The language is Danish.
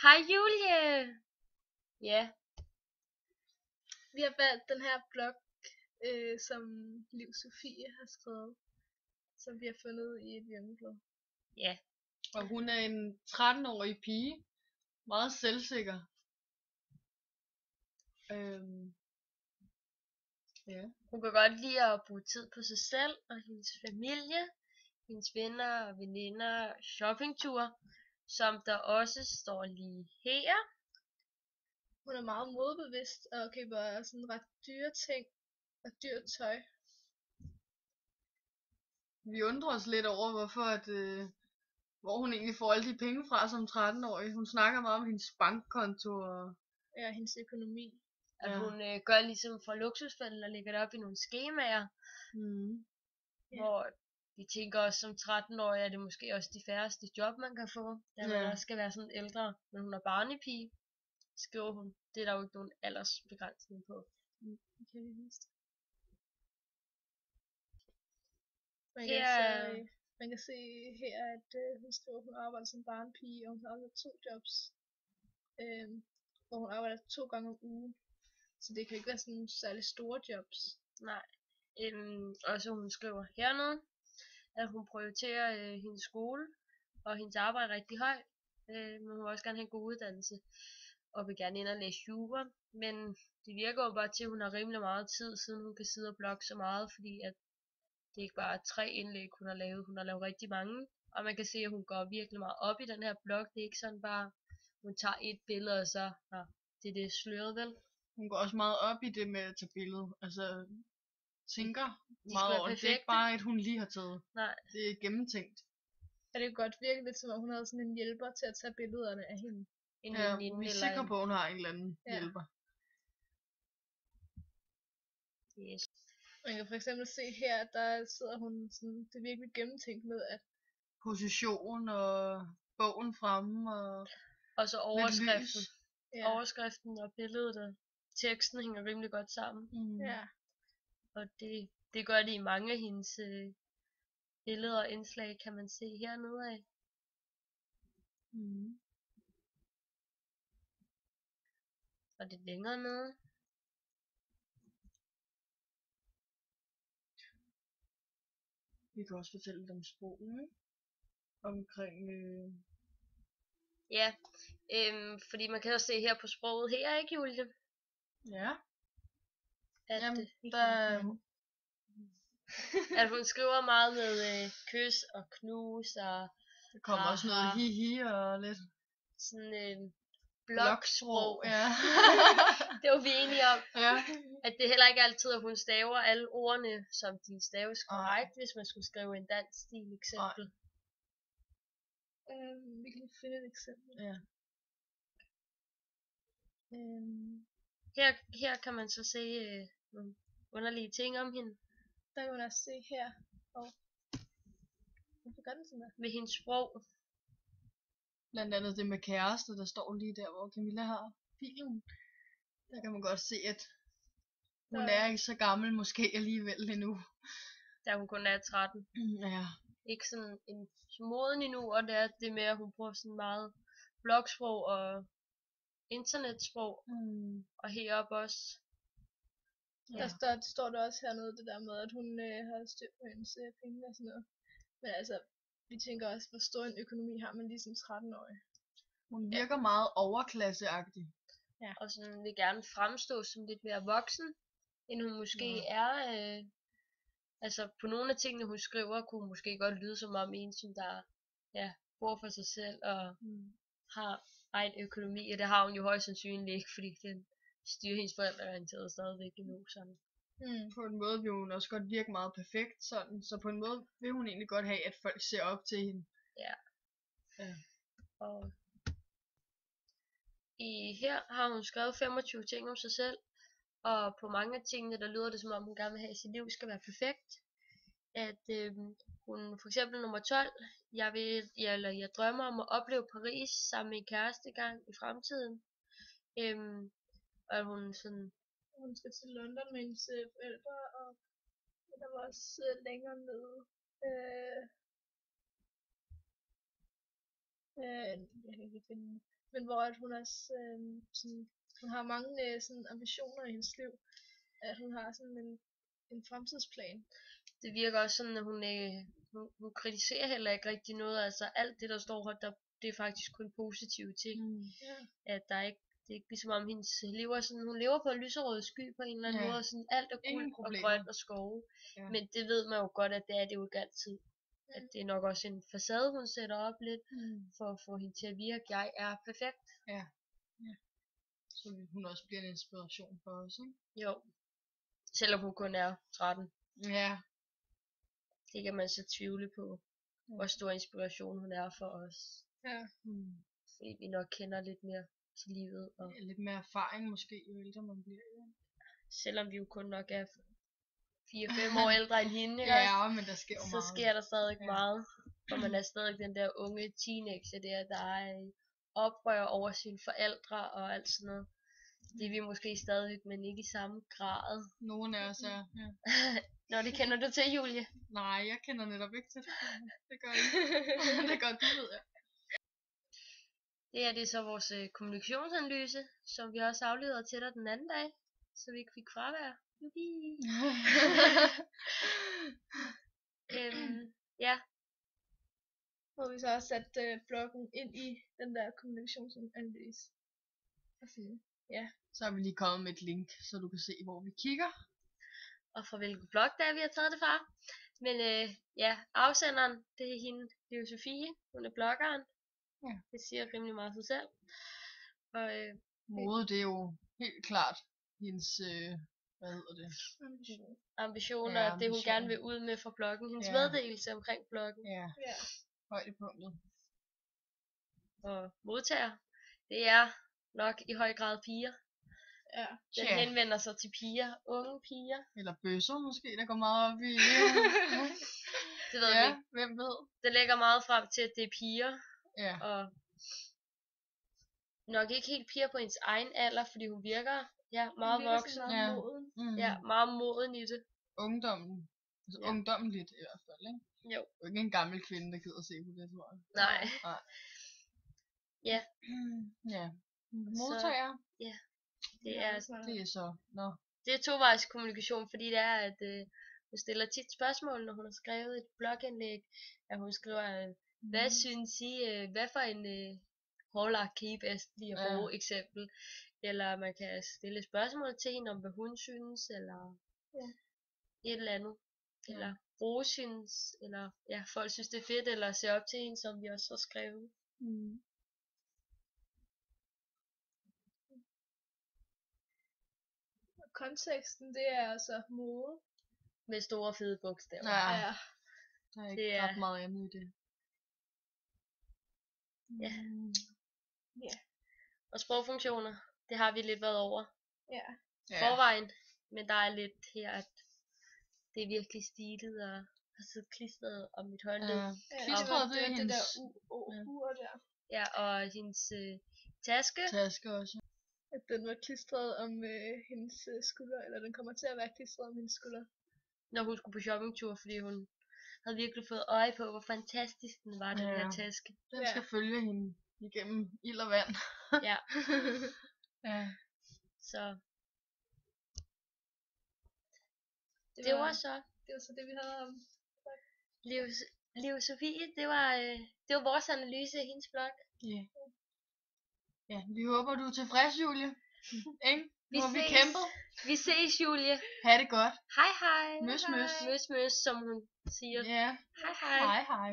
Hej Julie! Ja, Vi har valgt den her blog, som Liv Sofie har skrevet, som vi har fundet i et hjemmeblad. ja. Og hun er en 13-årig pige. Meget selvsikker. Ja. Hun kan godt lide at bruge tid på sig selv og hendes familie, hendes venner og veninder, shoppingture, som der også står lige her. Hun er meget modebevidst og køber sådan ret dyre ting og dyrt tøj. Vi undrer os lidt over, hvor hun egentlig får alle de penge fra som 13-årig. Hun snakker meget om hendes bankkonto og Ja, hendes økonomi. At Ja. hun gør ligesom for luksusfælden og lægger det op i nogle skemaer, Ja. hvor de tænker også som 13-årig, er det måske også de færreste job, man kan få, da man Ja. også skal være sådan ældre, men hun er barnepige, skriver hun. Det er der jo ikke nogen aldersbegrænsning på. Okay, man kan se her, at hun skriver, at hun arbejder som barnepige, og hun har også 2 jobs, hvor hun arbejder 2 gange om ugen. Så det kan ikke være sådan nogle særlig store jobs. Nej. Og så hun skriver hernede, at hun prioriterer hendes skole og hendes arbejde rigtig højt. Men hun vil også gerne have en god uddannelse og vil gerne ind og læse jura. Men det virker jo bare til, at hun har rimelig meget tid, siden hun kan sidde og blogge så meget, fordi at det ikke bare er 3 indlæg, hun har lavet. Hun har lavet rigtig mange, og man kan se, at hun går virkelig meget op i den her blog. Det er ikke sådan bare, hun tager et billede, og så det er sløret, vel? Hun går også meget op i det med at tage billede. Altså tænker meget være over det. Det er ikke perfekte. bare et, hun lige har taget. Nej. Det er gennemtænkt. Og det kan godt virke lidt som om hun havde sådan en hjælper til at tage billederne af hende. En Ja, veninde vi er eller sikre på, at hun har en eller anden hjælper. Yes. Man kan for eksempel se her, at der sidder hun sådan, det er virkelig gennemtænkt med, at Position og bogen fremme og så lidt overskriften. lys. ja, Overskriften og billedet og teksten hænger rimelig godt sammen. ja, Og det gør det i mange af hendes billeder og indslag, kan man se hernede af. Og det længere nede. Vi kan også fortælle lidt om sproget, ikke? Omkring Ja, fordi man kan også se her på sproget her, ikke Julie? ja. At, Jamen, at hun skriver meget med kys og knus og der kommer også noget hihi og lidt sådan blogsprog. Ja. Det var vi enige om. Ja. At det heller ikke altid, at hun staver alle ordene, som de staves korrekt, hvis man skulle skrive en dansk stil eksempel. vi kan lige finde et eksempel. Ja. Her kan man så se nogle underlige ting om hende. Der kan man også se her. Hvorfor gør den sådan der? Ved hendes sprog. Blandt andet det med kæreste, der står lige der, hvor Camilla har filen. Der kan man godt se, at hun er ikke så gammel måske alligevel endnu. Da hun kun er 13. Ja. Ikke sådan en moden endnu, og det er det med, at hun bruger sådan meget blogsprog og internetsprog. Og heroppe også. Ja. Der står der også hernede det der med, at hun har styr på hendes penge og sådan noget. Men altså, vi tænker også, hvor stor en økonomi har man ligesom 13-årig. Hun virker meget overklasseagtig. Ja. Og sådan vil gerne fremstå som lidt mere voksen, end hun måske er. Altså på nogle af tingene hun skriver, kunne måske godt lyde som om en, som der bor for sig selv og har egen økonomi. Og det har hun jo højst sandsynligt ikke, fordi den styrer hendes forældreorienteret stadigvæk endnu. Sådan. På en måde vil hun også godt virke meget perfekt, sådan. Så på en måde vil hun egentlig godt have, at folk ser op til hende. Ja. Og her har hun skrevet 25 ting om sig selv. Og på mange af tingene, der lyder det som om hun gerne vil have, at sit liv skal være perfekt. At hun for eksempel nummer 12, jeg drømmer om at opleve Paris sammen med en kæreste gang i fremtiden. Og hun sådan... Hun skal til London med hendes forældre, og der var også længere nede. Jeg kan ikke finde men hvor at hun også sådan, hun har mange sådan ambitioner i hendes liv, at hun har sådan en fremtidsplan. Det virker også sådan, at hun kritiserer heller ikke rigtig noget. Altså alt det, der står her, det er faktisk kun positive ting. Ja. At det er ikke ligesom om hendes lever sådan, hun lever på en lyserød sky på en eller anden måde, og sådan alt er Ingen guld og problemer. grønt og skove. Ja. Men det ved man jo godt, at det er det jo ikke altid. At det er nok også en facade, hun sætter op lidt, for at få hende til at virke, jeg er perfekt. Ja. Så hun også bliver en inspiration for os, ikke? Jo. Selvom hun kun er 13. Ja. Det kan man så tvivle på, hvor stor inspiration hun er for os. Ja. Fordi vi nok kender lidt mere til livet. Og Lidt mere erfaring måske, jo ældre man bliver. Ja. selvom vi jo kun nok er 4-5 år ældre end hende, ikke også? Ja, men der sker jo Så meget. sker der stadig meget. Og man er stadig den der unge teenager der er i oprør over sine forældre og alt sådan noget. Det er vi måske stadigvæk, men ikke i samme grad. Nogen af os er, ja. Når det kender du til, Julie? Nej, jeg kender netop ikke til det. Det gør jeg ikke. Det er godt, det ved jeg. Det er så vores kommunikationsanalyse, som vi også afleverede til dig den anden dag, så vi ikke fik fravær. Ja, Hvor vi så har sat bloggen ind i den der kommunikationsanalyse. Og sådan, Så er vi lige kommet med et link, så du kan se, hvor vi kigger. og fra hvilken blog der vi har taget det fra. Men ja, afsenderen, det er hende, det er jo Sofie, hun er bloggeren. Ja. Det siger rimelig meget sig selv. Og Mode, det er jo helt klart hendes, hvad hedder det? ambitioner, Ja, det hun ambitioner. gerne vil ud med fra bloggen. Hendes Ja. meddelelse omkring bloggen. Ja, Ja. højdepunktet. Og modtager, det er nok i høj grad piger. Ja. Den Tja. henvender sig til piger, unge piger. Eller bøsser måske, der går meget op i. Det ved vi Ja, ikke. hvem ved? Det lægger meget frem til, at det er piger. Ja. Og nok ikke helt piger på hendes egen alder, fordi hun virker meget voksen. Meget Ja. moden. Ja, meget moden i det. Ungdommen. Altså Ja. ungdommeligt i hvert fald, ikke? Jo. Det er ikke en gammel kvinde, der gider se på det, tror jeg. Nej. Nej. Ja. Ja. Modtager, Det er, det er så. Nå. det er tovejs kommunikation, fordi det er, at hun stiller tit spørgsmål, når hun har skrevet et blogindlæg. At hun skriver, hvad synes I, hvad for en hårlagt kan I bedst lide at bruge, eksempel. Eller man kan stille spørgsmål til hende om, hvad hun synes, eller et eller andet. Eller bruge synes, eller folk synes det er fedt, eller se op til hende, som vi også har skrevet. Og konteksten, det er altså mode. Med store fede bogstaver. Ja. Der er ikke Det er- ret meget andet i det. Ja. Og sprogfunktioner, det har vi lidt været over Ja. forvejen. Men der er lidt her, at det er virkelig stilet og har siddet klistret om mit håndled. Ja. Ja, Klistret, det er det hendes der ur der. Ja, og hendes taske. taske også. At den var klistret om hendes skulder, eller den kommer til at være klistret om hendes skulder. Når hun skulle på shoppingtur, fordi hun havde virkelig fået øje på, hvor fantastisk den var, den her taske. Den Ja. skal følge hende igennem ild og vand. Ja, Ja. så det var så Det var så det, vi havde om. Liv Sofie. Det var vores analyse af hendes blog. Ja. Ja, vi håber, du er tilfreds, Julie. Ikke? Nu har vi ses. kæmpet. Vi ses, Julie. Ha' det godt. Hej hej. Møs, møs. Møs, møs, som hun siger. Ja. Hej hej. Hej, hej.